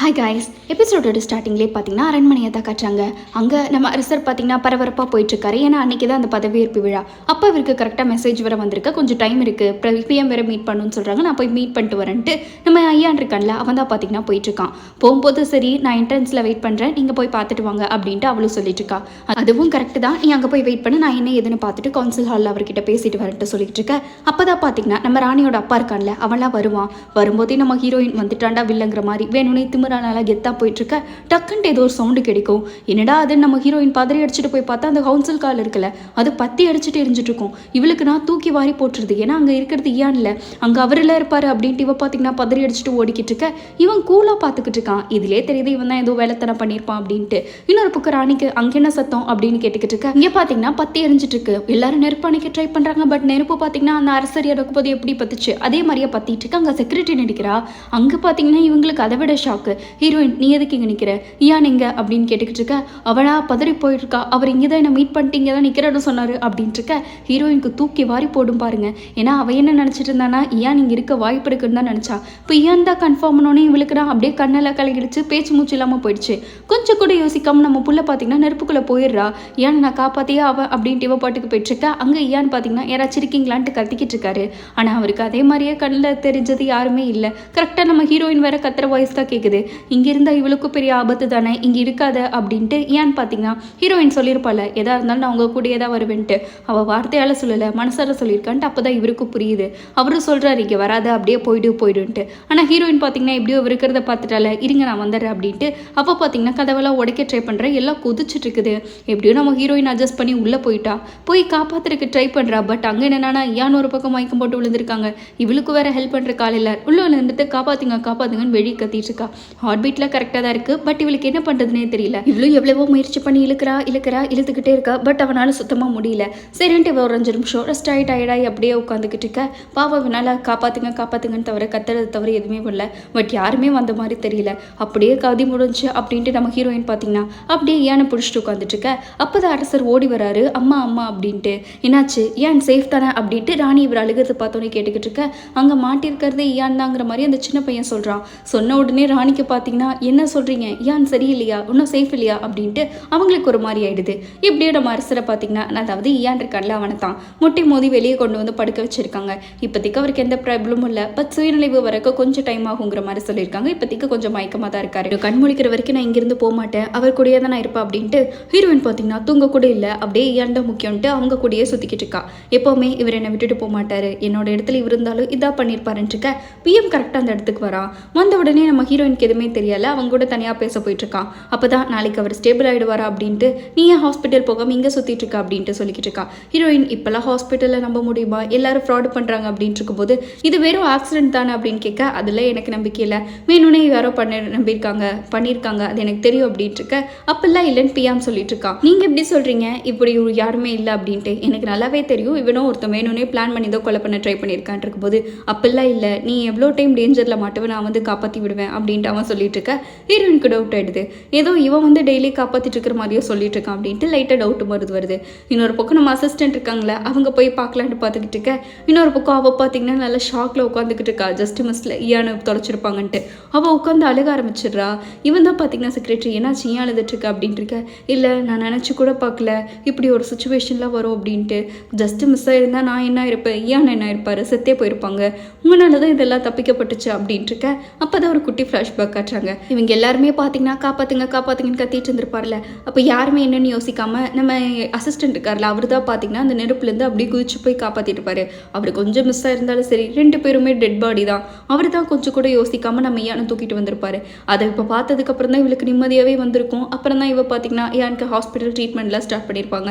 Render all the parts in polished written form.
Hi guys, எபிசோடோட ஸ்டார்டிங்லேயே பார்த்தீங்கன்னா அரண்மனையை தான் காட்டுறாங்க. அங்கே நம்ம அரசர் பார்த்தீங்கன்னா பரபரப்பாக போயிட்டுருக்காரு. ஏன்னா அன்றைக்கி தான் அந்த பதவியேற்பு விழா. அப்போ அவருக்கு கரெக்டாக மெசேஜ் வர வந்திருக்கு, கொஞ்சம் டைம் இருக்குது, பிஎம் வேறு மீட் பண்ணணும்னு சொல்கிறாங்க. நான் போய் மீட் பண்ணிட்டு வரேன்ட்டு நம்ம ஐயான் இருக்கான்ல, அவன் தான் பார்த்தீங்கன்னா போயிட்டுருக்கான். போகும்போது சரி நான் என்ட்ரன்ஸில் வெயிட் பண்ணுறேன், நீங்கள் போய் பார்த்துட்டு வாங்க அப்படின்ட்டு அவளும் சொல்லிட்டு இருக்கா. அதுவும் கரெக்டு தான், நீ அங்கே போய் வெயிட் பண்ணு, நான் என்ன எதுன்னு பார்த்துட்டு கவுன்சில் ஹாலில் அவர்கிட்ட பேசிட்டு வரேன்ட்டு சொல்லிட்டு இருக்கேன். அப்போ தான் பார்த்தீங்கன்னா நம்ம ராணியோட அப்பா இருக்கான்ல, அவன்லாம் வருவான். வரும்போதே நம்ம ஹீரோயின் வந்துட்டாண்டா வில்லங்கிற மாதிரி வேணும்னே திமிரானால கெத்தா போயிட்டுருக்க. டக்குன்ட்டு ஏதோ ஒரு சவுண்டு கிடைக்கும். என்னடா அது, நம்ம ஹீரோயின் பதறி அடிச்சுட்டு போய் பார்த்தா அந்த கவுன்சில் கால் இருக்குல்ல, அது பத்தி அடிச்சுட்டு எரிஞ்சிட்டு இருக்கும். இவளுக்கு நான் தூக்கி வாரி போட்டுருது, ஏன்னா அங்கே இருக்கிறது ஏன் இல்லை, அங்கே அவரெல்லாம் இருப்பாரு அப்படின்ட்டு இவ பார்த்தீங்கன்னா பதறி அடிச்சுட்டு ஓடிக்கிட்டு இருக்க. இவன் கூலாக பார்த்துக்கிட்டு இருக்கான். இதுலேயே தெரியுது இவன் தான் ஏதோ வேலைத்தனம் பண்ணியிருப்பான் அப்படின்ட்டு. இன்னொரு பக்கம் ராணிக்கு அங்கே என்ன சத்தம் அப்படின்னு கேட்டுக்கிட்டு இருக்க. இங்கே பார்த்தீங்கன்னா பத்தி எரிஞ்சிட்டு இருக்கு. எல்லாரும் நெருப்பு அணைக்க ட்ரை பண்ணுறாங்க. பட் நெருப்பு பார்த்தீங்கன்னா அந்த அரசர் இறக்கும் போது எப்படி பத்துச்சு அதே மாதிரியே பத்திட்டு இருக்கு. அங்கே செக்யூரிட்டி நடிக்கிறா. அங்கே பார்த்தீங்கன்னா இவங்களுக்கு அதை விட ஷாக்கு. ஹீரோயின், நீ எதுக்கு இங்கே நிற்கிற, ஏன் எங்க அப்படின்னு கேட்டுக்கிட்டு இருக்க. அவளா பதறி போயிருக்கா. அவர் இங்கே தான் என்ன மீட் பண்ணிட்டு இங்கே தான் நிற்கிறன்னு சொன்னார் அப்படின்ட்டு இருக்க. ஹீரோயினுக்கு தூக்கி வாரி போடும் பாருங்க. ஏன்னா அவ என்ன நினச்சிட்டு இருந்தானா, ஏன் இங்கே இருக்க வாய்ப்பு இருக்குன்னு தான் நினச்சா. இப்போ ஏன் தான் கன்ஃபார்ம் பண்ணோன்னே இவளுக்கு நான் அப்படியே கண்ணெல்லாம் கலகிடுச்சு, பேச்சு மூச்சு இல்லாமல் போயிடுச்சு. கொஞ்சம் கூட யோசிக்காம நம்ம புள்ள பார்த்தீங்கன்னா நெருப்புக்குள்ளே போயிடுறா. ஏன் நான் காப்பாற்றியே அவ அப்படின்ட்டு இவ பாட்டுக்கு போயிட்டு இருக்கா. அங்கே ஏன்னு பார்த்தீங்கன்னா யாராச்சும் இருக்கீங்களான்ட்டு கத்திக்கிட்டு இருக்காரு. ஆனால் அவருக்கு அதே மாதிரியே கண்ணில் தெரிஞ்சது யாருமே இல்லை. கரெக்டாக நம்ம ஹீரோயின் வேற கத்துற வாய்ஸ் தான் கேட்குது. இங்கே இருந்தால் இவளுக்கும் பெரிய ஆபத்து தானே, இங்கே இருக்காத அப்படின்ட்டு. ஏன்னு பார்த்தீங்கன்னா ஹீரோயின் சொல்லியிருப்பாள், எதா இருந்தாலும் நான் அவங்க கூடயே தான் வருவேன்ட்டு. அவள் வார்த்தையால் சொல்லலை, மனசார சொல்லியிருக்கான்ட்டு. அப்போ தான் இவருக்கும் புரியுது. அவரும் சொல்கிறாரு, இங்கே வராத, அப்படியே போயிடுன்ட்டு. ஆனால் ஹீரோயின் பார்த்தீங்கன்னா எப்படியோ இருக்கிறத பார்த்துட்டால, இருங்க நான் வந்துடுறேன் அப்படின்ட்டு. அப்போ பார்த்தீங்கன்னா கதவெல்லாம் உடைக்க ட்ரை பண்ணுறேன், எல்லாம் கொதிச்சுட்டு இருக்குது. எப்படியோ நம்ம ஹீரோயின் அட்ஜஸ்ட் பண்ணி உள்ளே போய் காப்பாற்றுறதுக்கு ட்ரை பண்ணுறா. பட் அங்கே என்னன்னா ஏன் ஒரு பக்கம் மயக்கம் போட்டு விழுந்திருக்காங்க. இவளுக்கு வேற ஹெல்ப் பண்ணுற காலையில் உள்ள இருந்துட்டு காப்பாற்றுங்கன்னு வெளியே கத்திட்டு இருக்கா. ஹார்ட் பீட்லாம் கரெக்டாக தான் இருக்குது. பட் இவளுக்கு என்ன பண்ணுறதுனே தெரியல. இவ்வளோ எவ்வளவோ முயற்சி பண்ணி இழுத்துக்கிட்டே இருக்கா. பட் அவனால் சுத்தமாக முடியல. சரின்ட்டு இவ ஒரு 5 நிமிஷம் ரெஸ்ட் டயர்டாகி அப்படியே உட்காந்துக்கிட்டு இருக்க. பாவா இவனால் காப்பாற்றுங்கன்னு தவிர கத்துறது தவிர எதுவுமே வரல. பட் யாருமே வந்த மாதிரி தெரியல. அப்படியே கதி முடிஞ்சு அப்படின்ட்டு நம்ம ஹீரோயின் பார்த்தீங்கன்னா அப்படியே ஏனை பிடிச்சிட்டு உட்காந்துட்டு இருக்க. அப்போ தான் அரசர் ஓடி வராரு, அம்மா அப்படின்ட்டு. என்னாச்சு, ஏன் சேஃப் தானே அப்படின்ட்டு ராணி இவர் அழுகிறது பார்த்தோன்னே கேட்டுக்கிட்டு இருக்க. அங்கே மாட்டிருக்கிறது ஏன் தாங்கிற மாதிரி அந்த சின்ன பையன் சொல்கிறான். சொன்ன உடனே ராணிக்கு பார்த்தீங்கன்னா என்ன சொல்கிறீங்க, ஏன் சரியில்லையா, இன்னும் சேஃப் இல்லையா அப்படின்ட்டு அவங்களுக்கு ஒரு மாதிரி ஆயிடுது. இப்படியே நம்ம அரசரை பார்த்தீங்கன்னா, அதாவது ஏன் இருக்கான்ல அவனை தான் முட்டி மோதி வெளியே கொண்டு வந்து படுக்க வச்சிருக்காங்க. இப்போதைக்கு அவருக்கு எந்த ப்ராப்ளமும் இல்லை. பட் சுயநிலைவு வரைக்கும் கொஞ்சம் டைம் ஆகுங்கிற மாதிரி சொல்லியிருக்காங்க. இப்போதைக்கு கொஞ்சம் மயக்கமாக தான் இருக்காரு. கண் முழிக்கிற வரைக்கும் நான் இங்கிருந்து போக மாட்டேன், அவர் கூடயே தான் நான் இருப்பேன் அப்படின்ட்டு. ஹீரோயின் பார்த்தீங்கன்னா தூங்க கூட இல்லை, அப்படியே ஏன்டா முக்கியம்ட்டு அவங்க கூடயே சுற்றிக்கிட்டு இருக்கா. எப்போவுமே இவர் என்னை விட்டுட்டு போக மாட்டார், என்னோட இடத்துல இவர் இருந்தாலும் இதாக பண்ணியிருப்பாருன்னு இருக்க. பிஎம் கரெக்டாக அந்த இடத்துக்கு வரான். வந்த உடனே நம்ம ஹீரோயினுக்கு எதுவுமே தெரியல, அவங்க கூட தனியாக பேச போயிட்டுருக்கான். அப்போ தான் நாளைக்கு அவர் ஸ்டேபிள் ஆகிடுவாரா அப்படின்ட்டு, நீ ஏன் ஹாஸ்பிட்டல் போகாமல் இங்கே சுற்றிட்டு இருக்கா அப்படின்ட்டு சொல்லிக்கிட்டு இருக்கா. ஹீரோயின், இப்போல்லாம் ஹாஸ்பிட்டலில் நம்ப முடியுமா, எல்லாரும் ஃப்ராட் பண்ணுறாங்க அப்படின்ட்டு இருக்கும்போது இது வெறும் ஆக்சிடென்ட் தானே அப்படின்னு கேட்க. அதில் எனக்கு நம்பிக்கை இல்லை, வேணும்னே யாரோ பண்ணியிருக்காங்க அது எனக்கு தெரியும் அப்படின்ட்டு இருக்க. அப்பெல்லாம் இல்லைன்னு பிஎம் சொல்லிட்டு இருக்கான். நீங்கள் எப்படி சொல்கிறீங்க, இப்படி யாருமே இல்லை அப்படின்ட்டு. எனக்கு நல்லாவே தெரியும், இவனும் ஒருத்தன் வேணும்னே பிளான் பண்ணி தான் கொலை பண்ண ட்ரை பண்ணியிருக்கான் இருக்கும்போது. அப்பெல்லாம் இல்லை, நீ எவ்வளோ டைம் டேஞ்சரில் மாட்டுவேன், நான் வந்து காப்பாற்றி விடுவேன் அப்படின்ட்டு அவன் சொல்லிட்டு இருக்க. ஹீரோயினுக்கு டவுட் ஆயிடுது, ஏதோ இவன் வந்து டெய்லி காப்பாற்றிட்டு இருக்கிற மாதிரியே சொல்லிட்டு இருக்கான் அப்படின்ட்டு லைட்டாக டவுட் வருது. இன்னொரு பக்கம் நம்ம அசிஸ்டன்ட் இருக்காங்களே, அவங்க போய் பார்க்கலான்ட்டு பார்த்துக்கிட்டு இருக்க. இன்னொரு பக்கம் அவள் பார்த்தீங்கன்னா நல்லா ஷாக்கில் உட்காந்துக்கிட்டு இருக்கா. ஜஸ்ட் மிஸ்ல ஈயானு தொலைச்சிருப்பாங்கன்ட்டு அவள் உட்காந்து அழுக ஆரம்பிச்சிடுறா. இவன் தான் பார்த்தீங்கன்னா செக்ரட்டரி, ஏன்னாச்சு ஏன் அழுதுட்டு இருக்கா அப்படின்ட்டு இருக்க. இல்லை, நான் நினச்சி கூட பார்க்கல இப்படி ஒரு சுச்சுவேஷன்லாம் வரும் அப்படின்ட்டு. ஜஸ்ட் மிஸ் ஆயிருந்தா நான் என்ன இருப்பேன், ஈயான் என்ன இருப்பார், செத்தே போயிருப்பாங்க, உங்களால தான் இதெல்லாம் தப்பிக்கப்பட்டுச்சு அப்படின்ட்டு இருக்க. அப்போ தான் ஒரு குட்டி ஃப்ளாஷ்பேக் காட்டுறாங்க. இவங்க எல்லாருமே பார்த்தீங்கன்னா காப்பாற்றுங்கன்னு கத்திட்டு இருந்திருப்பார்ல. அப்போ யாருமே என்னன்னு யோசிக்காம நம்ம அசிஸ்டன்ட் இருக்கார்ல, அவர் தான் பார்த்தீங்கன்னா அந்த நெருப்புலேருந்து அப்படியே குதிச்சு போய் காப்பாற்றிட்டு இருப்பாரு. அவர் கொஞ்சம் மிஸ் ஆயிருந்தாலும் சரி, 2 பேருமே டெட் பாடி தான். அவர் தான் கொஞ்சம் கூட யோசிக்காம நம்ம ஏன்னு தூக்கிட்டு வந்திருப்பாரு. அதை இப்போ பார்த்ததுக்கப்புறம் தான் இவளுக்கு நிம்மதியாகவே வந்திருக்கும். அப்புறம் தான் இவ பார்த்தீங்கன்னா ஏனுக்கு ஹாஸ்பிட்டல் ட்ரீட்மெண்ட்லாம் ஸ்டார்ட் பண்ணியிருப்பாங்க.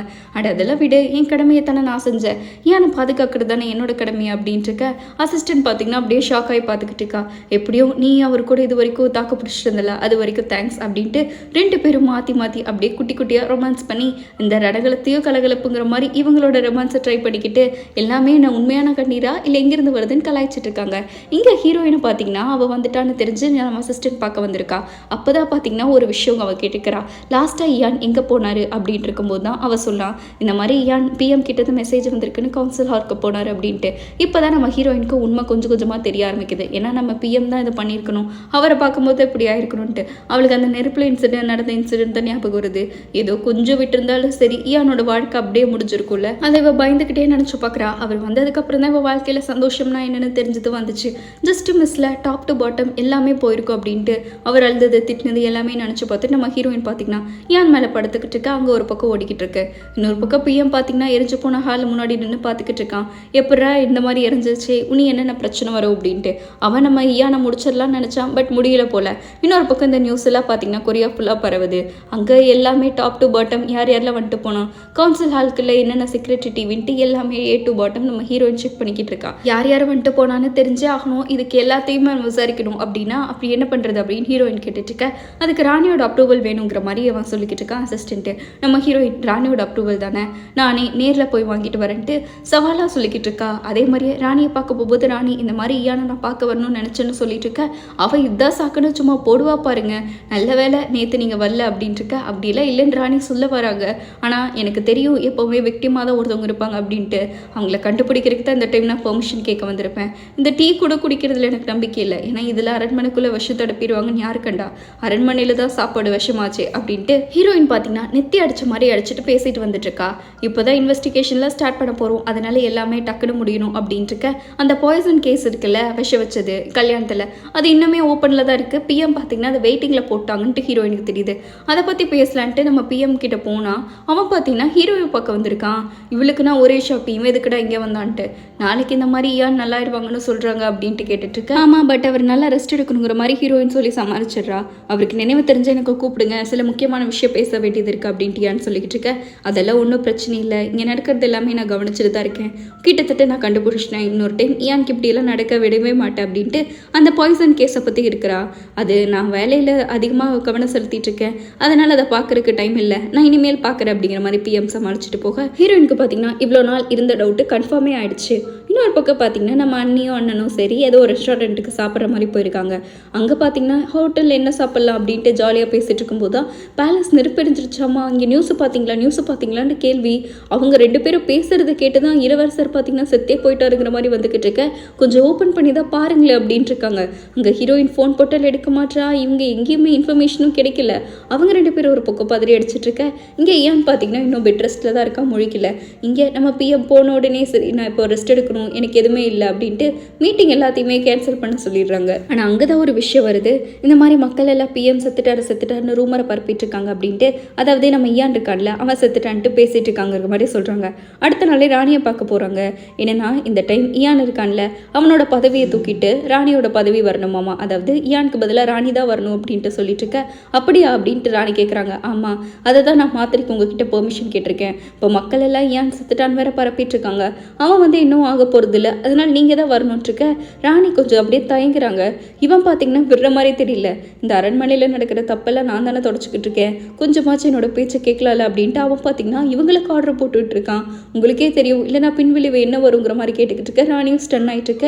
அதெல்லாம் விட என் கடமையை தானே நான் செஞ்சேன், ஏன்னு பாதுகாக்கிறது தானே என்னோட கடமை அப்படின்ட்டு இருக்க. அசிஸ்டன்ட் பார்த்தீங்கன்னா அப்படியே ஷாக் ஆகி பார்த்துக்கிட்டு இருக்கா. எப்படியோ நீ அவர் கூட இது வரைக்கும் தாக்க பிடிச்சிட்டு இருந்தல, அது வரைக்கும் தேங்க்ஸ் அப்படின்ட்டு 2 பேரும் மாற்றி அப்படியே குட்டியாக ரொமான்ஸ் பண்ணி இந்த ரடகலத்தையோ கலகலப்புங்கிற மாதிரி இவங்களோட ரொமான்ஸை ட்ரை பண்ணிக்கிட்டு எல்லாமே நான் உண்மையான கண்ணீரா இல்லை எங்கேருந்து வருதுன்னு கலாய்ச்சிட்டு இருக்காங்க. இங்கே ஹீரோயினை பார்த்தீங்கன்னா அவள் வந்துட்டான்னு தெரிஞ்சு நம்ம அசிஸ்டன்ட் பார்க்க வந்திருக்கா. அப்போ தான் பார்த்தீங்கன்னா ஒரு விஷயம் அவள் கேட்டுக்கிறா. லாஸ்ட்டாக ஈயான் எங்கே போனார் அப்படின்ட்டு இருக்கும்போது தான் அவள் சொல்லலாம், இந்த மாதிரி ஈயான் பிஎம் கிட்ட மெசேஜ் வந்திருக்குன்னு கவுன்சில் ஹாலுக்கு போனார் அப்படின்ட்டு. இப்போ தான் நம்ம ஹீரோயினுக்கு உண்மை கொஞ்சமாக தெரிய ஆரம்பிக்குது. ஏன்னா நம்ம பிஎம் தான் இதை பண்ணியிருக்கணும், அவரை பார்க்கும்போது பார்க்கும்போது இப்படி ஆயிருக்கணும்ட்டு அவளுக்கு அந்த நெருப்பில் நடந்த இன்சிடென்ட் தான் ஞாபகம் வருது. ஏதோ கொஞ்சம் விட்டுருந்தாலும் சரி ஈயானோட வாழ்க்கை அப்படியே முடிஞ்சிருக்கும்ல. அதை இவ பயந்துக்கிட்டே நினச்சி பார்க்குறா. அவர் வந்ததுக்கப்புறம் தான் இவ வாழ்க்கையில் சந்தோஷம்னா என்னென்னு தெரிஞ்சது வந்துச்சு. ஜஸ்ட் மிஸ்ல டாப் டு பாட்டம் எல்லாமே போயிருக்கும் அப்படின்ட்டு அவர் அழுது திட்டினது எல்லாமே நினச்சி பார்த்து நம்ம ஹீரோயின் பார்த்தீங்கன்னா ஈயான் மேலே படுத்துக்கிட்டு இருக்கா. அங்கே ஒரு பக்கம் ஓடிக்கிட்டு இருக்கு. இன்னொரு பக்கம் பிஎம் பார்த்தீங்கன்னா எரிஞ்சு போன ஹால் முன்னாடி நின்று பார்த்துக்கிட்டு இருக்கான். எப்படா இந்த மாதிரி எரிஞ்சிச்சு உனி என்னென்ன பிரச்சனை வரும் அப்படின்ட்டு அவன் நம்ம ஈயானை முடிச்சிடலாம்னு நினச்சான். பட் முடியல போல. இன்னொரு பக்கம் இந்த நியூஸ் எல்லாம் பார்த்தீங்கன்னா கொரியா ஃபுல்லாக பரவுது. அங்கே எல்லாமே டாப் டு பாட்டம் யார் யாரெல்லாம் வந்துட்டு போனோம், கவுன்சில் ஹால்குள்ள என்னென்ன செக்யூரிட்டி டிவின்ட்டு எல்லாமே ஏ டு பாட்டம் நம்ம ஹீரோயின் செக் பண்ணிக்கிட்டு இருக்கா. யார் யார் வந்துட்டு போனான்னு தெரிஞ்சே ஆகணும். இதுக்கு எல்லாத்தையுமே விசாரிக்கணும் அப்படின்னா அப்படி என்ன பண்ணுறது அப்படின்னு ஹீரோயின் கேட்டுட்டு இருக்க. அதுக்கு ராணியோட அப்ரூவல் வேணுங்கிற மாதிரி அவன் சொல்லிக்கிட்டு இருக்கான் அசிஸ்டன்ட்டு. நம்ம ஹீரோயின் ராணியோட அப்ரூவல் தானே, நானே நேரில் போய் வாங்கிட்டு வரேன்ட்டு சவாலாக சொல்லிக்கிட்டு இருக்கா. அதே மாதிரியே ராணியை பார்க்க போகும்போது ராணி இந்த மாதிரி ஈயானை நான் பார்க்க வரணும்னு நினச்சேன்னு சொல்லிட்டு இருக்க. அவள் இதான் சாக்குன்னு சும்மா போடுவா பாருங்க, நல்ல வேலை நேற்று நீங்கள் வரல அப்படின்ட்டு இருக்க. அப்படிலாம் இல்லைன்னு ராணி சொல்ல வராங்க. ஆனால் எனக்கு தெரியும் எப்போவுமே விக்டிமாக தான் ஒருத்தவங்க இருப்பாங்க அப்படின்ட்டு. அவங்கள கண்டுபிடிக்கிறதுக்கு தான் இந்த டைம் நான் பெர்மிஷன் கேட்க வந்திருப்பேன். இந்த டீ கூட குடிக்கிறதுல எனக்கு நம்பிக்கை இல்லை. ஏன்னா இதில் அரண்மனைக்குள்ளே விஷம் தடுப்பிடுவாங்கன்னு யாரு கண்டா, அரண்மனையில் தான் சாப்பாடு விஷமாச்சு அப்படின்ட்டு ஹீரோயின் பார்த்தீங்கன்னா நெத்தி அடிச்ச மாதிரி அடிச்சுட்டு பேசிட்டு வந்துட்டு இருக்கா. இப்போதான் இன்வெஸ்டிகேஷன்லாம் ஸ்டார்ட் பண்ண போகிறோம், அதனால எல்லாமே டக்குன்னு முடியணும் அப்படின்ட்டு இருக்க. அந்த பாய்சன் கேஸ் இருக்குல்ல விஷம் வச்சது கல்யாணத்தில், அது இன்னுமே ஓப்பனில் தான் இருக்குது. பிஎம் பார்த்தீங்கன்னா அதை வெயிட்டிங்கில் போட்டாங்கன்ட்டு ஹீரோயினுக்கு தெரியுது. அதை பற்றி பேசலான்ட்டு நம்ம பிஎம் கிட்ட போனால் அவன் பார்த்தீங்கன்னா ஹீரோயின் பக்கம் வந்திருக்கான். இவளுக்கு நான் ஒரே ஷாக், இவன் எதுக்குடா இங்கே வந்தான்ட்டு. நாளைக்கு இந்த மாதிரி ஏன் நல்லா இருவாங்கன்னு சொல்கிறாங்க அப்படின்ட்டு கேட்டுட்டு இருக்கேன். ஆமாம், பட் அவர் நல்லா ரெஸ்ட் எடுக்கணுங்கிற மாதிரி ஹீரோயின் சொல்லி சமாளிச்சிடுறா. அவருக்கு நினைவு தெரிஞ்ச எனக்கு கூப்பிடுங்க, சில முக்கியமான விஷயம் பேச வேண்டியது இருக்குது அப்படின்ட்டு ஏன்னு சொல்லிக்கிட்டு இருக்கேன். அதெல்லாம் ஒன்றும் பிரச்சனை இல்லை, இங்கே நடக்கிறது எல்லாமே நான் கவனிச்சுட்டு தான் இருக்கேன். கிட்டத்தட்ட நான் கண்டுபிடிச்சிட்டேன். இன்னொரு டைம் ஏன் இப்படியெல்லாம் நடக்க விடவே மாட்டேன் அப்படின்ட்டு அந்த பாய்சன் கேஸை பற்றி இருக்கிறா. அது நான் வேலையில் அதிகமாக கவனம் செலுத்திட்டு இருக்கேன், அதனால் அதை பார்க்கறதுக்கு டைம் இல்லை, நான் இனிமேல் பார்க்குறேன் அப்படிங்கிற மாதிரி பிஎம் சமாளிச்சுட்டு போக ஹீரோயினுக்கு பார்த்தீங்கன்னா இவ்வளோ நாள் இருந்த டவுட்டு கன்ஃபார்மே ஆயிடுச்சு. இன்னொரு பக்கம் பார்த்தீங்கன்னா நம்ம அண்ணியும் அண்ணனும் சரி ஏதோ ஒரு ரெஸ்டாரண்ட்டுக்கு சாப்பிட்ற மாதிரி போயிருக்காங்க. அங்கே பார்த்தீங்கன்னா ஹோட்டலில் என்ன சாப்பிட்லாம் அப்படின்ட்டு ஜாலியாக பேசிகிட்டு இருக்கும்போது தான் பேலஸ் நெருப்பெரிஞ்சிருச்சாமா, இங்கே நியூஸ் பார்த்தீங்களான்னு கேள்வி. அவங்க ரெண்டு பேரும் பேசுகிறத கேட்டு தான் இளவரசர் பார்த்தீங்கன்னா செத்தே போயிட்டாருங்கிற மாதிரி வந்துக்கிட்டு இருக்க. கொஞ்சம் ஓப்பன் பண்ணி தான் பாருங்களேன் அப்படின்ட்டு இருக்காங்க. அங்கே ஹீரோயின் ஃபோன் போட்டால் எடுக்க மாட்டா. இவங்க எங்கேயுமே இன்ஃபர்மேஷனும் கிடைக்கல. அவங்க ரெண்டு பேரும் ஒரு பக்கம் பதறி அடிச்சிட்டு இருக்க. இங்கே ஏன் பார்த்தீங்கன்னா இன்னும் பெட் ரெஸ்ட்டில் தான் இருக்கா, முழிக்கல. இங்கே நம்ம பிஎம் போன உடனே சரி நான் இப்போ ரெஸ்ட் எடுக்கணும், எனக்கு எதுவுமே இல்லை அப்படின்ட்டு மீட்டிங் எல்லாத்தையுமே கேன்சல் பண்ண சொல்லிடுறாங்க. ஆனால் அங்கே தான் ஒரு விஷயம் வருது. இந்த மாதிரி மக்கள் எல்லாம் பிஎம் செத்துட்டாருன்னு ரூமரை பரப்பிட்டு இருக்காங்க அப்படின்ட்டு. அதாவது நம்ம ஈயான் இருக்கான்ல அவன் செத்துட்டான்ட்டு பேசிட்டு இருக்காங்கிற மாதிரி சொல்கிறாங்க. அடுத்த நாளே ராணியை பார்க்க போகிறாங்க. என்னன்னா இந்த டைம் ஈயான் இருக்கான்ல அவனோட பதவியை தூக்கிட்டு ராணியோட பதவி வரணுமாமா, அதாவது ஈயானுக்கு பதிலாக ராணி தான் வரணும் அப்படின்ட்டு சொல்லிட்டு இருக்க. அப்படியா அப்படின்ட்டு ராணி கேட்குறாங்க. ஆமாம், அதை தான் நான் மாத்திரைக்கு உங்ககிட்ட பெர்மிஷன் கேட்டிருக்கேன். இப்போ மக்கள் எல்லாம் ஈயான் செத்துட்டான் வேற பரப்பிட்டு இருக்காங்க. அவன் இன்னும் ஆக போகிறது இல்லை, அதனால் நீங்கள் தான் வரணும்னு இருக்க. ராணி கொஞ்சம் அப்படியே தயங்குறாங்க. இவன் பார்த்தீங்கன்னா விடுற மாதிரி தெரியல. இந்த அரண்மனையில் நடக்கிற தப்பெல்லாம் நான் தானே தொடச்சிக்கிட்டு இருக்கேன், கொஞ்சமாச்சும் என்னோட பேச்சை கேட்கலாம்ல அப்படின்ட்டு அவன் பார்த்தீங்கன்னா இவங்களுக்கு ஆர்டர் போட்டுக்கிட்டு இருக்கான். உங்களுக்கே தெரியும் இல்லை நான் பின்விளைவு என்ன வருங்கிற மாதிரி கேட்டுக்கிட்டு இருக்கேன். ராணியும் ஸ்டன் ஆகிட்டு இருக்க.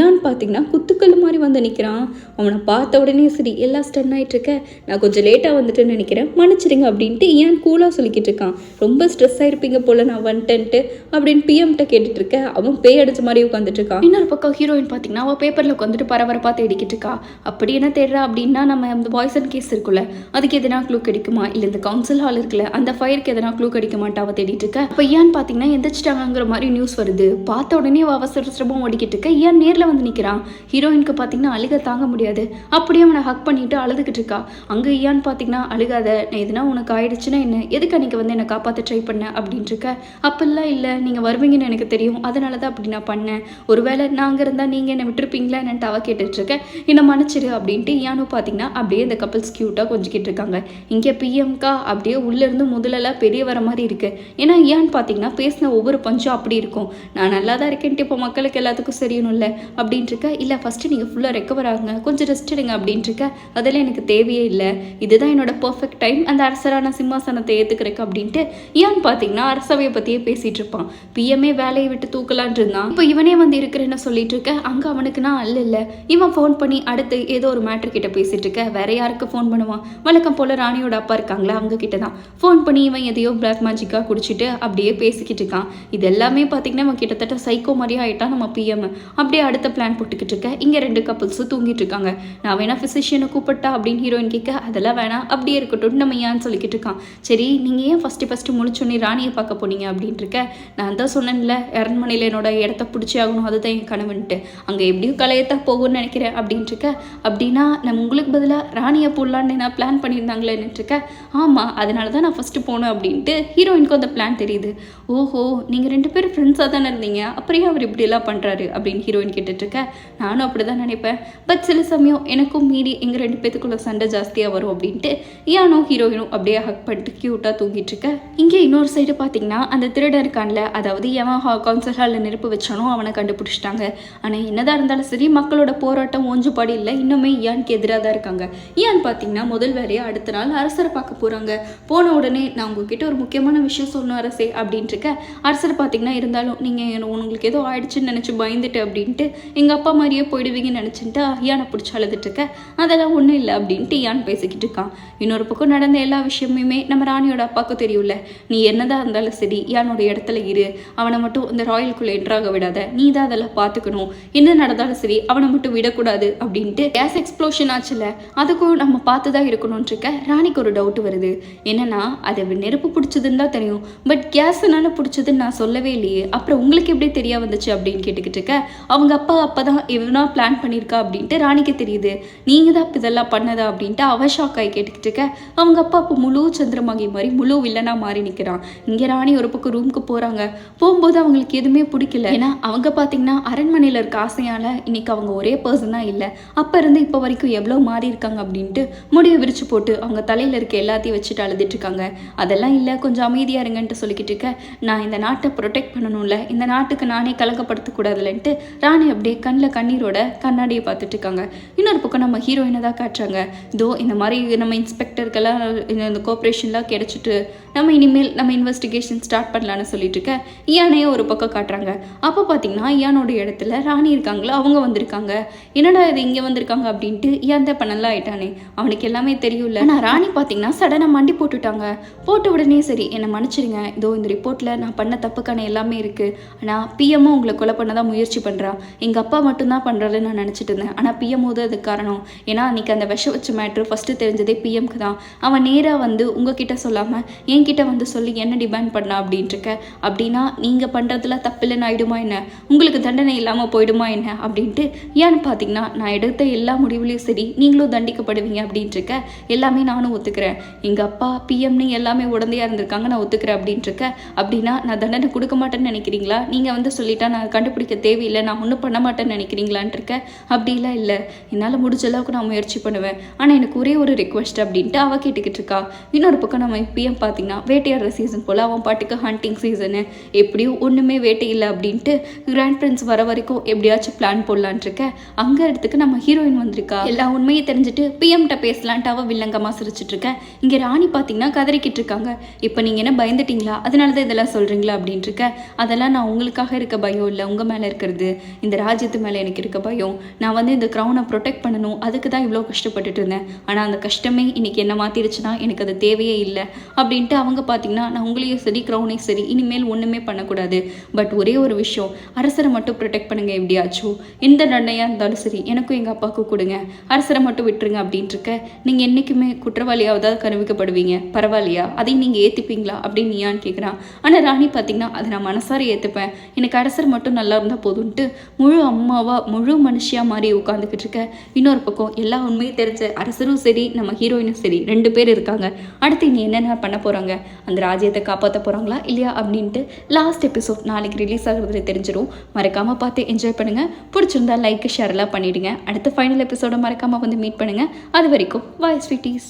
ஏன்னு பார்த்தீங்கன்னா குத்துக்கல் மாதிரி வந்து நிற்கிறான். அவனை பார்த்த உடனே சரி எல்லாம் ஸ்டன் ஆகிட்டு இருக்க. நான் கொஞ்சம் லேட்டாக வந்துட்டேன்னு நினைக்கிறேன், மன்னிச்சிடுங்க அப்படின்ட்டு ஏன் கூலாக சொல்லிக்கிட்டு இருக்கான். ரொம்ப ஸ்ட்ரெஸ் ஆகிருப்பீங்க போல் நான் வந்துட்டேன்ட்டு அப்படின்னு பிஎம்கிட்ட கேட்டுட்டு இருக்க. அவன் பேய் அடிச்ச மாதிரி உட்காந்துட்டு இருக்கான். இன்னொரு பக்கம் ஹீரோயின் பார்த்தீங்கன்னா அவள் பேப்பரில் உட்காந்துட்டு பரபரப்பாக தேடிக்கிட்டு இருக்கா. அப்படி என்ன தேடுறா அப்படின்னா நம்ம அந்த பாய்சன் கேஸ் இருக்குல்ல அதுக்கு எதனா க்ளூ கிடைக்குமா, இல்லை இந்த கவுன்சில் ஹால் இருக்குல்ல அந்த ஃபயருக்கு எதனா க்ளூ கிடைக்குமாட்டா அவள் தேடிட்டு இருக்க. இப்போ ஏன் பார்த்தீங்கன்னா எந்திரிச்சிட்டாங்கிற மாதிரி நியூஸ் வருது. பார்த்த உடனே அவள் அவசரமாக ஓடிக்கிட்டு இருக்க. ஏன் நேரில் வந்து நிற்கிறான். ஹீரோயினுக்கு பார்த்தீங்கன்னா அழுக தாங்க முடியாது. அப்படியே அவனை ஹக் பண்ணிட்டு அழுதுகிட்டு இருக்கா. அங்கே ஏன் பார்த்தீங்கன்னா அழுகாத, நான் எதுனா உனக்கு ஆயிடுச்சுன்னா என்ன, எதுக்கு அன்றைக்கி வந்து என்னை காப்பாற்ற ட்ரை பண்ண அப்படின்ட்டு இருக்க. அப்பெல்லாம் இல்லை, நீங்கள் வருவீங்கன்னு எனக்கு தெரியும், அதனால தான் அப்படி நான் பண்ணேன். ஒருவேளை நாங்கள் இருந்தால் நீங்கள் என்னை விட்டுருப்பீங்களா என்னன்ட்டு அவ கேட்டுட்ருக்கேன். என்னை மன்னிச்சிரு அப்படின்ட்டு யானும் பார்த்தீங்கன்னா அப்படியே இந்த கப்பல்ஸ் க்யூட்டாக கொஞ்சிக்கிட்டு இருக்காங்க. இங்கே பிஎம்கா அப்படியே உள்ளேருந்து முதலெல்லாம் பெரிய வர மாதிரி இருக்குது. ஏன்னா ஏன்னு பார்த்தீங்கன்னா பேசின ஒவ்வொரு பஞ்சும் அப்படி இருக்கும். நான் நல்லா தான் இருக்கேன்ட்டு இப்போ மக்களுக்கு எல்லாத்துக்கும் சரியணும்ல அப்படின்ட்டு இருக்க. இல்லை ஃபஸ்ட்டு நீங்கள் ஃபுல்லாக ரெக்கவர் ஆகுங்க, கொஞ்சம் ரெஸ்ட் எடுங்க அப்படின்ட்டு இருக்க. அதெல்லாம் எனக்கு தேவையே இல்லை, இதுதான் என்னோட பர்ஃபெக்ட் டைம் அந்த அரசரான சிம்மாசனத்தை ஏற்றுக்கிறக்கு அப்படின்ட்டு ஏன்னு பார்த்தீங்கன்னா அரசவையை பற்றியே பேசிகிட்டு இருப்பான். பிஎம்ஏ வேலையை விட்டு தூக்கலான் இருந்தான். தான். இப்போ இவனே வந்து இருக்கிறேன்னு சொல்லிட்டு இருக்க அங்கே அவனுக்கு நான் இல்லை இவன் ஃபோன் பண்ணி அடுத்து ஏதோ ஒரு மேட்ரு கிட்ட பேசிட்டு இருக்க. வேற யாருக்கு ஃபோன் பண்ணுவான்? வழக்கம் போல ராணியோட அப்பா இருக்காங்களா அவங்க கிட்ட தான் ஃபோன் பண்ணி இவன் எதையோ பிளாக் மேஜிக்காக குடிச்சிட்டு அப்படியே பேசிக்கிட்டு இருக்கான். இது எல்லாமே பார்த்தீங்கன்னா இவன் கிட்டத்தட்ட சைக்கோ மாதிரியே ஆயிட்டான் நம்ம பிஎம். அப்படியே அடுத்த பிளான் போட்டுக்கிட்டு இருக்க. இங்கே 2 கப்புள்ஸும் தூங்கிட்டு இருக்காங்க. நான் வேணா ஃபிசிஷியனை கூப்பிட்டா அப்படின்னு ஹீரோயின் கேட்க அதெல்லாம் வேணாம் அப்படியே இருக்கட்டும் நம்ம ஏன்னு சொல்லிக்கிட்டு இருக்கான். சரி நீங்கள் ஏன் ஃபஸ்ட்டு முடிச்சோன்னே ராணியை பார்க்க போனீங்க அப்படின்ட்டு இருக்க. நான் தான் சொன்னேன்ல அரண்மனையில் என்னோட இடத்த பிடிச்சி ஆகணும் அதுதான் என் கனவுன்ட்டு. அங்கே எப்படியும் கலையத்தான் போகும்னு நினைக்கிறேன் அப்படின்ட்டு இருக்க. அப்படின்னா நம்ம உங்களுக்கு பதிலாக ராணியை போடலான்னு நான் பிளான் பண்ணியிருந்தாங்களேன்னு இருக்க. ஆமாம் அதனால தான் நான் ஃபஸ்ட்டு போனேன் அப்படின்ட்டு ஹீரோயினுக்கும் அந்த பிளான் தெரியுது. ஓஹோ நீங்கள் 2 பேரும் ஃப்ரெண்ட்ஸாக தானே இருந்தீங்க அப்புறம் அவர் இப்படியெல்லாம் பண்ணுறாரு அப்படின்னு ஹீரோயின் கேட்டுட்ருக்க. நானும் அப்படி தான் நினைப்பேன். பட் சில சமயம் எனக்கும் மீறி எங்கள் 2 பேத்துக்குள்ள சண்டை ஜாஸ்தியாக வரும் அப்படின்ட்டு ஏனோ ஹீரோயினும் அப்படியே ஹக் பண்ணிட்டு க்யூட்டாக தூங்கிட்டு இருக்க. இங்கே இன்னொரு சைடு பார்த்தீங்கன்னா அந்த திருடன் இருக்கான்ல, அதாவது எவன் கவுன்சில் ஹாலில் நெருப்பு வச்சானோ அவனை கண்டுபிடிச்சிட்டாங்க. ஆனால் என்னதான் இருந்தாலும் சரி மக்களோட போராட்டம் ஓஞ்சுபாடு இல்லை, இன்னுமே இயானுக்கு எதிராக தான் இருக்காங்க. இயான் பார்த்தீங்கன்னா முதல் வேலையாக அடுத்த நாள் அரசரை பார்க்க போகிறாங்க. போன உடனே நான் உங்ககிட்ட ஒரு முக்கியமான விஷயம் சொல்லணும் அரசே அப்படின்ட்டு இருக்க. அரசர் பார்த்தீங்கன்னா இருந்தாலும் நீங்கள் உங்களுக்கு ஏதோ ஆயிடுச்சுன்னு நினச்சி பயந்துட்டு அப்படின்ட்டு எங்கள் அப்பா மாதிரியே போயிடுவீங்கன்னு நினச்சிட்டு இயானை பிடிச்சி அழுதுட்டு இருக்க. அதெல்லாம் ஒன்றும் இல்லை அப்படின்ட்டு இயான் பேசிக்கிட்டு இருக்கான். இன்னொரு பக்கம் நடந்த எல்லா விஷயமுமே நம்ம ராணியோட அப்பாவுக்கு தெரியும்ல. நீ என்னதான் இருந்தாலும் சரி இயானோட இடத்துல இரு, அவனை மட்டும் இந்த ராயலுக்குள்ளே என்ட்ராக விடாத, நீ தான் அதெல்லாம் பார்த்துக்கணும், என்ன நடந்தாலும் சரி அவனை மட்டும் விடக்கூடாது அப்படின்ட்டு. கேஸ் எக்ஸ்ப்ளோஷன் ஆச்சுல அதுக்கும் நம்ம பார்த்து தான் இருக்கணும்னு இருக்க. ராணிக்கு ஒரு டவுட் வருது. என்னன்னா அது நெருப்பு பிடிச்சதுன்னு தான் தெரியும், பட் கேஸ்னால பிடிச்சதுன்னு நான் சொல்லவே இல்லையே, அப்புறம் உங்களுக்கு எப்படி தெரிய வந்துச்சு அப்படின்னு கேட்டுக்கிட்டு இருக்க. அவங்க அப்பா தான் எவனா பிளான் பண்ணியிருக்கா அப்படின்ட்டு ராணிக்கு தெரியுது. நீங்கள் தான் இதெல்லாம் பண்ணதா அப்படின்ட்டு அவ ஷாக் ஆகி கேட்டுக்கிட்டு இருக்க. அவங்க அப்பா இப்போ முழு சந்திரமாகி மாதிரி முழு வில்லனா மாறி நிற்கிறான். இங்கே ராணி ஒரு பக்கம் ரூமுக்கு போகிறாங்க. போகும்போது அவங்களுக்கு எதுவுமே பிடிக்கல. ஏன்னா அவங்க பார்த்தீங்கன்னா அரண்மனையில் இருக்க ஆசையால் இன்னைக்கு அவங்க ஒரே பர்சன் தான் இல்லை, அப்போ இருந்து இப்போ வரைக்கும் எவ்வளோ மாறி இருக்காங்க அப்படின்ட்டு முடியை விரிச்சு போட்டு அவங்க தலையில் இருக்க எல்லாத்தையும் வச்சுட்டு அழுதுட்டு இருக்காங்க. அதெல்லாம் இல்லை கொஞ்சம் அமைதியாக இருங்கன்ட்டு சொல்லிக்கிட்டு இருக்க. நான் இந்த நாட்டை ப்ரொடெக்ட் பண்ணணும்ல, இந்த நாட்டுக்கு நானே கலங்கப்படுத்தக்கூடாதுலன்ட்டு ராணி அப்படியே கண்ணில் கண்ணீரோட கண்ணாடியை பார்த்துட்டு இருக்காங்க. இன்னொரு பக்கம் நம்ம ஹீரோயினை தான் காட்டுறாங்க. இதோ இந்த மாதிரி நம்ம இன்ஸ்பெக்டருக்கெல்லாம் இந்த கோஆப்ரேஷன்லாம் கிடைச்சிட்டு நம்ம இனிமேல் நம்ம இன்வெஸ்டிகேஷன் ஸ்டார்ட் பண்ணலான்னு சொல்லிட்டு இருக்க. இயானையே ஒரு பக்கம் காட்டுறாங்க. அப்போ பார்த்தீங்கன்னா இயானோட இடத்துல ராணி இருக்காங்களா அவங்க வந்திருக்காங்க. என்னடா இது இங்கே வந்திருக்காங்க அப்படின்ட்டு இயான் தான் பண்ணலாம் ஆயிட்டானே, அவனுக்கு எல்லாமே தெரியும்ல. ஆனால் ராணி பார்த்தீங்கன்னா சடனாக மண்டி போட்டுட்டாங்க. போட்ட உடனே சரி என்னை மன்னிச்சிடுங்க, இதோ இந்த ரிப்போர்ட்டில் நான் பண்ண தப்புக்கான எல்லாமே இருக்குது, ஆனால் பிஎம்மும் உங்களை கொலை பண்ண தான் முயற்சி பண்ணுறான், எங்கள் அப்பா மட்டும்தான் பண்ணுறாருன்னு நான் நினச்சிட்டு இருந்தேன், ஆனால் பிஎம் தான் அதுக்கு காரணம். ஏன்னா அன்றைக்கி அந்த விஷ வச்ச மேட்ரு ஃபஸ்ட்டு தெரிஞ்சதே பிஎம்க்கு தான். அவன் நேராக வந்து உங்ககிட்ட சொல்லாமல் என்கிட்ட வந்து சொல்லி என்ன டிமாண்ட் பண்ணா அப்படின்ட்டு இருக்க. அப்படின்னா நீங்கள் பண்ணுறதுல தப்பில்லைன்னு ஆயிடுமா என்ன, உங்களுக்கு தண்டனை இல்லாமல் போயிடுமா என்ன அப்படின்ட்டு. ஏன்னு பார்த்தீங்கன்னா நான் எடுத்த எல்லா முடிவுலையும் சரி நீங்களும் தண்டிக்கப்படுவீங்க அப்படின்ட்டு இருக்க. எல்லாமே நானும் ஒத்துக்கிறேன், எங்கள் அப்பா பிஎம்னு எல்லாமே உடந்தையாக இருந்திருக்காங்க, நான் ஒத்துக்கிறேன் அப்படின்ட்டு இருக்க. அப்படின்னா நான் தண்டனை கொடுக்க மாட்டேன்னு நினைக்கிறீங்களா? நீங்கள் வந்து சொல்லிட்டா நான் கண்டுபிடிக்க தேவையில்லை, நான் ஒன்றும் பண்ண மாட்டேன்னு நினைக்கிறீங்களான்ட்டு இருக்க. அப்படிலாம் இல்லை, என்னால் முடிஞ்ச அளவுக்கு நான் முயற்சி பண்ணுவேன், ஆனால் எனக்கு ஒரே ஒரு ரிக்வெஸ்ட் அப்படின்ட்டு அவள் கேட்டுக்கிட்டு இருக்கா. இன்னொரு பக்கம் நம்ம பிஎம் பார்த்தீங்கன்னா வேட்டையாடுற சீசன் போல் அவன் பாட்டுக்கு ஹண்டிங் சீசனு எப்படியும் ஒன்றுமே வேட்டை இல்லை அப்படின்ட்டு கிராண்ட் பிரின்ஸ் வர வரைக்கும் எப்படியாச்சும் பிளான் போடலான் இருக்க. அங்கே இடத்துக்கு நம்ம ஹீரோயின் வந்திருக்கா. எல்லா உண்மையை தெரிஞ்சுட்டு பிஎம்கிட்ட பேசலான்ட்டு அவள் வில்லங்கமாக சிரிச்சிட்டு இருக்க. இங்கே ராணி பார்த்தீங்கன்னா கதறிக்கிட்டு இருக்காங்க. இப்போ நீங்கள் என்ன பயந்துட்டீங்களா, அதனால தான் இதெல்லாம் சொல்கிறீங்களா அப்படின்ட்டு இருக்க. அதெல்லாம் நான் உங்களுக்காக இருக்க பயம் இல்லை, உங்கள் மேலே இருக்கிறது இந்த ராஜ்யத்து மேலே எனக்கு இருக்க பயம். நான் வந்து இந்த க்ரௌனை ப்ரொடெக்ட் பண்ணணும், அதுக்கு தான் இவ்வளோ கஷ்டப்பட்டுட்டு இருந்தேன், ஆனால் அந்த கஷ்டமே இன்னைக்கு என்ன மாற்றிடுச்சுன்னா எனக்கு அது தேவையே இல்லை அப்படின்ட்டு அவங்க பார்த்தீங்கன்னா நான் உங்களையும் சரி க்ரௌனையும் சரி இனிமேல் ஒன்றுமே பண்ணக்கூடாது, பட் ஒரே ஒரு விஷயம் அரசரை மட்டும் ப்ரொடெக்ட் பண்ணுங்க, எப்படியாச்சும் எந்த தண்டனையாக இருந்தாலும் சரி எனக்கும் எங்கள் அப்பாவுக்கும் கொடுங்க, அரசரை மட்டும் விட்டுருங்க அப்படின்ட்டு இருக்க. நீங்கள் என்றைக்குமே குற்றவாளியாவதாவது கருவிக்கப்படுவீங்க, பரவாயில்லையா, அதையும் நீங்கள் ஏற்றுப்பீங்களா அப்படின்னு நீயான்னு கேட்குறான். ஆனால் ராணி பார்த்தீங்கன்னா அதை நான் மனசார ஏற்றுப்பேன், எனக்கு அரசர் மட்டும் நல்லா இருந்தால் போதும்ன்ட்டு முழு அம்மாவாக முழு மனுஷியாக மாதிரி உட்காந்துக்கிட்டு இருக்க. இன்னொரு பக்கம் எல்லா உண்மையும் தெரிஞ்ச அரசரும் சரி நம்ம ஹீரோயினும் சரி 2 பேர் இருக்காங்க. அடுத்து நீ என்னென்ன பண்ண போகிறாங்க, அந்த ராஜ்யத்தை காப்பாற்ற போகிறாங்களா இல்லையா அப்படின்ட்டு லாஸ்ட் எபிசோட் நாளைக்கு ரிலீஸ் ஆகுறதுல தெரிஞ்சிடும். மறக்காமல் பார்த்து என்ஜாய் பண்ணுங்கள். பிடிச்சிருந்தா லைக் ஷேர் எல்லாம் பண்ணிவிடுங்க. அடுத்த ஃபைனல் எபிசோட மறக்காமல் வந்து மீட் பண்ணுங்கள். அது வரைக்கும் பாய் ஸ்வீட்டீஸ்.